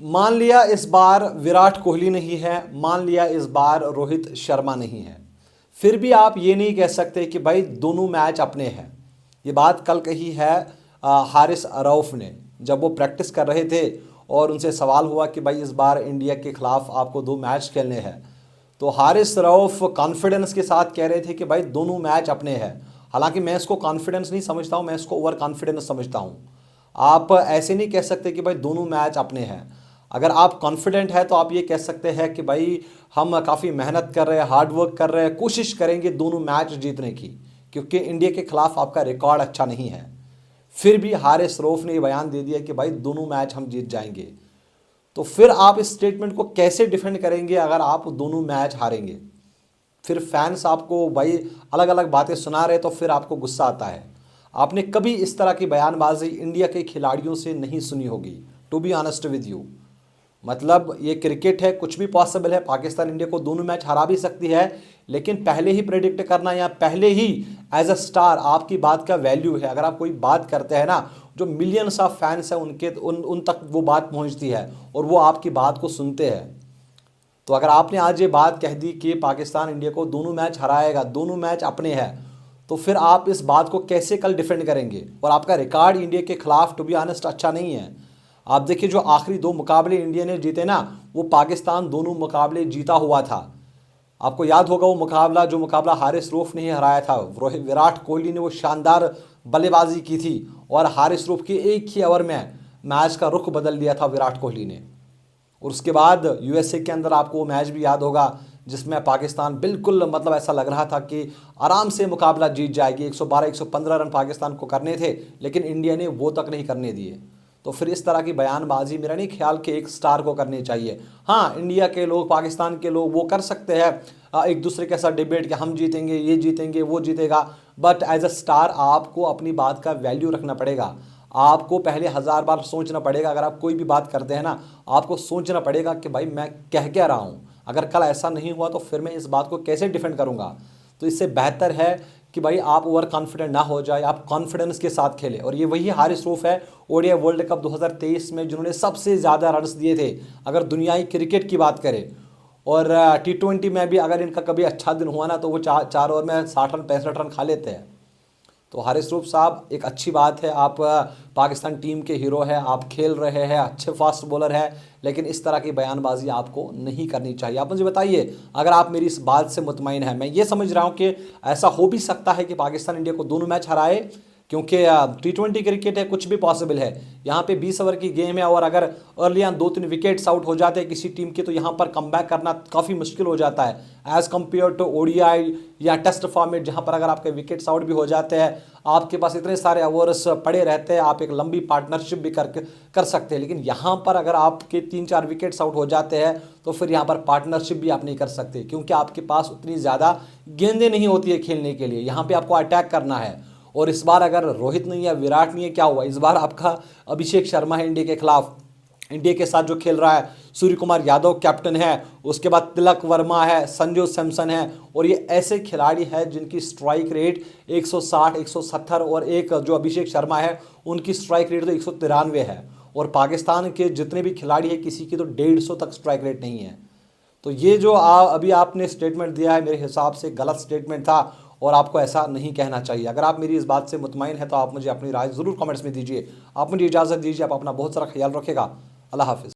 मान लिया इस बार विराट कोहली नहीं है, मान लिया इस बार रोहित शर्मा नहीं है, फिर भी आप ये नहीं कह सकते कि भाई दोनों मैच अपने हैं। ये बात कल कही है हारिस रऊफ ने, जब वो प्रैक्टिस कर रहे थे और उनसे सवाल हुआ कि भाई इस बार इंडिया के खिलाफ आपको 2 मैच खेलने हैं, तो हारिस रऊफ कॉन्फिडेंस के साथ कह रहे थे कि भाई दोनों मैच अपने हैं। हालांकि मैं इसको कॉन्फिडेंस नहीं समझता हूँ, मैं इसको ओवर कॉन्फिडेंस समझता हूँ। आप ऐसे नहीं कह सकते कि भाई दोनों मैच अपने हैं। अगर आप कॉन्फिडेंट है तो आप ये कह सकते हैं कि भाई हम काफ़ी मेहनत कर रहे हैं, हार्ड वर्क कर रहे हैं, कोशिश करेंगे दोनों मैच जीतने की, क्योंकि इंडिया के खिलाफ आपका रिकॉर्ड अच्छा नहीं है। फिर भी हारिस रऊफ ने ये बयान दे दिया कि भाई दोनों मैच हम जीत जाएंगे। तो फिर आप इस स्टेटमेंट को कैसे डिफेंड करेंगे अगर आप दोनों मैच हारेंगे? फिर फैंस आपको भाई अलग अलग बातें सुना रहे तो फिर आपको गुस्सा आता है। आपने कभी इस तरह की बयानबाजी इंडिया के खिलाड़ियों से नहीं सुनी होगी, to be honest with you. मतलब ये क्रिकेट है, कुछ भी पॉसिबल है। पाकिस्तान इंडिया को दोनों मैच हरा भी सकती है, लेकिन पहले ही प्रेडिक्ट करना या पहले ही एज अ स्टार आपकी बात का वैल्यू है। अगर आप कोई बात करते हैं ना, जो मिलियंस ऑफ फैंस हैं उनके उन तक वो बात पहुंचती है और वो आपकी बात को सुनते हैं। तो अगर आपने आज ये बात कह दी कि पाकिस्तान इंडिया को दोनों मैच हराएगा, दोनों मैच अपने हैं, तो फिर आप इस बात को कैसे कल डिफेंड करेंगे? और आपका रिकॉर्ड इंडिया के खिलाफ टू बी ऑनेस्ट अच्छा नहीं है। आप देखिए जो आखिरी 2 मुकाबले इंडिया ने जीते ना, वो पाकिस्तान दोनों मुकाबले जीता हुआ था। आपको याद होगा वो मुकाबला, जो मुकाबला हारिस रऊफ ने ही हराया था। विराट कोहली ने वो शानदार बल्लेबाजी की थी और हारिस रऊफ के एक ही ओवर में मैच का रुख बदल दिया था विराट कोहली ने। और उसके बाद यूएसए के अंदर आपको वो मैच भी याद होगा जिसमें पाकिस्तान बिल्कुल मतलब ऐसा लग रहा था कि आराम से मुकाबला जीत जाएगी। 112-115 रन पाकिस्तान को करने थे, लेकिन इंडिया ने वो तक नहीं करने दिए। तो फिर इस तरह की बयानबाजी मेरा नहीं ख्याल कि एक स्टार को करनी चाहिए। हाँ, इंडिया के लोग, पाकिस्तान के लोग वो कर सकते हैं एक दूसरे के साथ डिबेट कि हम जीतेंगे, ये जीतेंगे, वो जीतेगा, बट एज अ स्टार आपको अपनी बात का वैल्यू रखना पड़ेगा। आपको पहले 1000 बार सोचना पड़ेगा। अगर आप कोई भी बात करते हैं ना, आपको सोचना पड़ेगा कि भाई मैं कह क्या रहा हूँ। अगर कल ऐसा नहीं हुआ तो फिर मैं इस बात को कैसे डिफेंड करूँगा? तो इससे बेहतर है कि भाई आप ओवर कॉन्फिडेंट ना हो जाए, आप कॉन्फिडेंस के साथ खेलें। और ये वही हारिस रऊफ है ओडीआई वर्ल्ड कप 2023 में जिन्होंने सबसे ज़्यादा रन्स दिए थे अगर दुनियाई क्रिकेट की बात करें। और T20 में भी अगर इनका कभी अच्छा दिन हुआ ना, तो वो 4 ओवर में 60 रन 65 रन खा लेते हैं। तो हारिस रऊफ साहब, एक अच्छी बात है, आप पाकिस्तान टीम के हीरो हैं, आप खेल रहे हैं, अच्छे फास्ट बॉलर हैं, लेकिन इस तरह की बयानबाजी आपको नहीं करनी चाहिए। आप मुझे बताइए, अगर आप मेरी इस बात से मुतमईन हैं। मैं ये समझ रहा हूँ कि ऐसा हो भी सकता है कि पाकिस्तान इंडिया को दोनों मैच हराए, क्योंकि T20 क्रिकेट है, कुछ भी पॉसिबल है। यहाँ पे 20 ओवर की गेम है और अगर अर्ली ऑन 2-3 विकेट्स आउट हो जाते हैं किसी टीम के, तो यहाँ पर कमबैक करना काफ़ी मुश्किल हो जाता है एज़ कम्पेयर टू ओडीआई या टेस्ट फॉर्मेट, जहाँ पर अगर आपके विकेट्स आउट भी हो जाते हैं, आपके पास इतने सारे ओवर्स पड़े रहते हैं, आप एक लंबी पार्टनरशिप भी कर सकते हैं। लेकिन यहाँ पर अगर आपके 3-4 विकेट्स आउट हो जाते हैं तो फिर यहाँ पर पार्टनरशिप भी आप नहीं कर सकते, क्योंकि आपके पास उतनी ज़्यादा गेंदें नहीं होती है खेलने के लिए। यहाँ पर आपको अटैक करना है। और इस बार अगर रोहित नहीं है, विराट नहीं है, क्या हुआ? इस बार आपका अभिषेक शर्मा है इंडिया के खिलाफ, इंडिया के साथ जो खेल रहा है। सूर्य कुमार यादव कैप्टन है, उसके बाद तिलक वर्मा है, संजू सैमसन है, और ये ऐसे खिलाड़ी हैं जिनकी स्ट्राइक रेट 160, 170, और एक जो अभिषेक शर्मा है उनकी स्ट्राइक रेट तो 193 है। और पाकिस्तान के जितने भी खिलाड़ी हैं किसी की तो 150 तक स्ट्राइक रेट नहीं है। तो ये जो अभी आपने स्टेटमेंट दिया है, मेरे हिसाब से गलत स्टेटमेंट था और आपको ऐसा नहीं कहना चाहिए। अगर आप मेरी इस बात से मुतमईन हैं तो आप मुझे अपनी राय ज़रूर कमेंट्स में दीजिए। आप मुझे इजाज़त दीजिए, आप अपना बहुत सारा ख्याल रखेगा। अल्लाह हाफिज़।